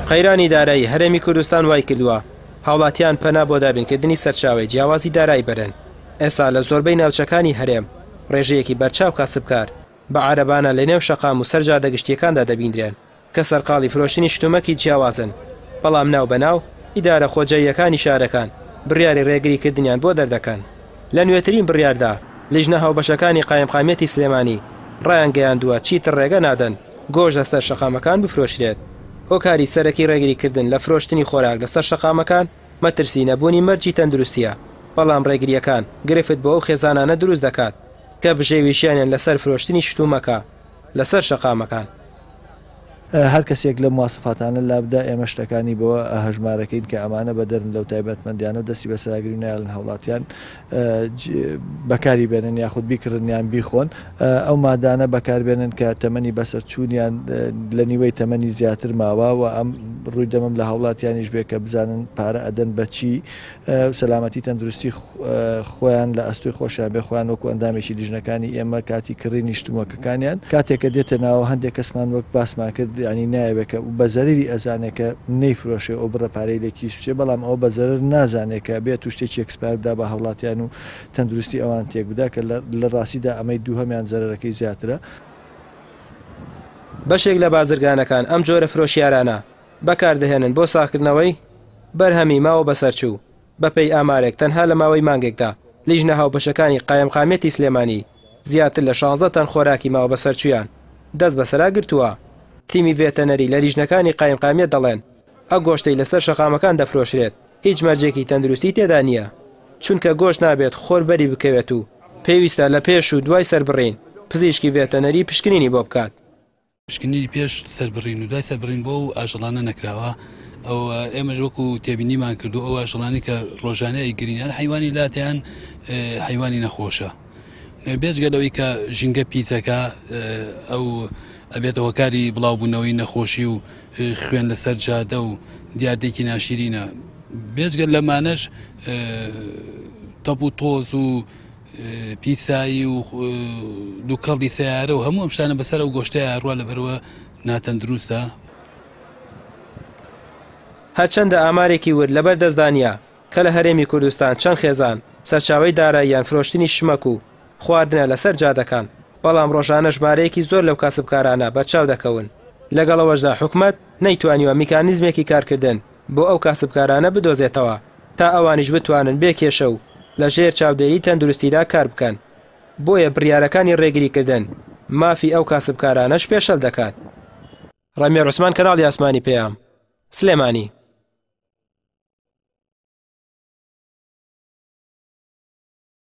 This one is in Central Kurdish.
قەیرانی دارایی هەرێمی کوردستان وای کردووە هاوڵاتیان پەنا بۆ دابینکردنی سەرچاوی جیاوازی دارایی بەرن. ئێستا لە زۆربەی ناوچەکانی هەرێم ڕێژەیەکی بەرچاو کاسبکار بە عارەبانە لە نێو شەقام و سەرجادە گشتیەکاندا دەبیندرێن کە سەرقاڵی فرۆشتنی شتومەکی جیاوازن. بەڵام ناو بەناو ئیدارە خۆجەیەکانی شارەکان بڕیاری ڕێگریکردنیان بۆ دەردەکەن. لە نوێترین بڕیاردا لیژنە هاوبەشەکانی قایمقامەتی سلێمانی ڕایان گەیاندووە چیتر ڕێگە نادەن گۆژ لەسەر شەقامەکان بفرۆشرێت. هۆکاری سەرەکی ڕێگریکردن لە فرۆشتنی خۆراک لەسەر شەقامەکان مەترسی نەبوونی مەرجی تەندروستیە. بەڵام ڕێگریەکان گرفت بۆ ئەو خێزانانە دروست دەکات کە بژێویشیانیان لەسەر فرۆشتنی شتومەکە لەسەر شەقامەکان. هەر کەسێک لە مواسفاتانە لابدا ئێمە شتەکانی بەوە هەژمارەکەین کە ئەمانە بەدەرن لەو تایبەتمەندیانە و دەستی بەسەراگری نایڵن هەوڵاتیان بەکاری بێنن یاخود بیکردنیان بیخۆن. ئەو مادانە بەکاربێنن کە تەمەنی بەسەر چوونیان لە نیوەی تەمەنی زیاتر ماوە و ئەم ڕووی دەمەم لە هەوڵاتیانیش بێ کە بزانن پارە ئەدەن بەچی سەلامەتی تەندروستی خۆیان لە ئەستوی خۆشیان بێ خۆیان وەکو ئەندامێکی دیژنەکانی ئێمە کاتی کڕینی شتومەکەکانیان کاتێککە دێتە ناوە هەندێک کەسمان وەک باسمان کرد ینی نایبێکە بە زەریری ئەزانێکە نەیفرۆشێ ئەو بڕە پارەی لە کیس بچێ بەڵام ئەو بە زەرر نازانێکە بێت و شتێکی ئەکسپار بدا بە هەوڵاتیان و تەندروستی ئەوان تێک بدا کە لە ڕاستیدا ئەمەی دووهەمیان زەرەکەی زیاترە. بەشێک لە بازرگانەکان ئەم جۆرە فرۆشیارانە بەکاردەهێنن بۆ ساکردنەوەی بەرهەمی ماوە بەسەرچوو. بەپێی ئامارێک تەنها لە ماوەی مانگێکدا لیژنە هاوبەشەکانی قایمقامەتی سلێمانی زیاتر لە 16 تەن خۆراکی ماوە بەسەرچوویان دەست بەسەرا گرتووە. تیمی ڤێتەنەری لە لیژنەکانی قایمقامێت دەڵێن ئەو گۆشتەی لەسەر شەقامەکان دەفرۆشرێت هیچ مەرجێکی تەندروستی تێدا نییە چونکە گۆشت نابێت خۆر بەری بکەوێت و پێویستە لە پێش و دوای سەربڕین پزیشکی ڤێتەنەری پشکنینی بۆ بکات. پشکنینی پێش سەربڕین و دوای سەربڕین بۆ و ئاژەڵانە نەکراوە. ئەو ئێمەش وەکو تێبینیمان کردو ئەو ئاژەڵانی کە ڕۆژانەیە گرینیان حیوانی لاتیان حیوانی نەخۆشە. بێجگەلەوەی کە ژینگە پیسەکە ئەو ئەبێتە هۆکاری بڵاوبوونەوەی نەخۆشی و خوێن لەسەر جادە و دیاردێکی ناشرینە. بێجگەل لەمانەش تەپ و تۆز و پیسایی و دووکەڵی سیارە و هەموو ئەم شتانە بەسەر ئەو گۆشتەیە هەروە لەبەرەوە ناتەندروستە. هەرچەندە ئامارێکی ورد لەبەر دەستدانیا کە لە هەرێمی کوردستان چەند خێزان سەرچاوەی داراییان فرۆشتنی شمەک و خواردنە لەسەر جادەکان بەڵام ڕۆژانە ژمارەیەکی زۆر لەو کاسبکارانە بەرچاو دەکەون. لەگەڵەوەشدا حکومەت نەیتوانیوە میکانیزمێکی کارکردن بۆ ئەو کاسبکارانە بدۆزێتەوە تا ئەوانیش بتوانن بێکێشە و لە ژێر چاودێری تەندروستیدا کار بکەن. بۆیە بڕیارەکانی ڕێگریکردن مافی ئەو کاسبکارانەش پێشەل دەکات. ڕەمێر عوسمان، کەناڵی ئاسمانی پێیام، سلێمانی.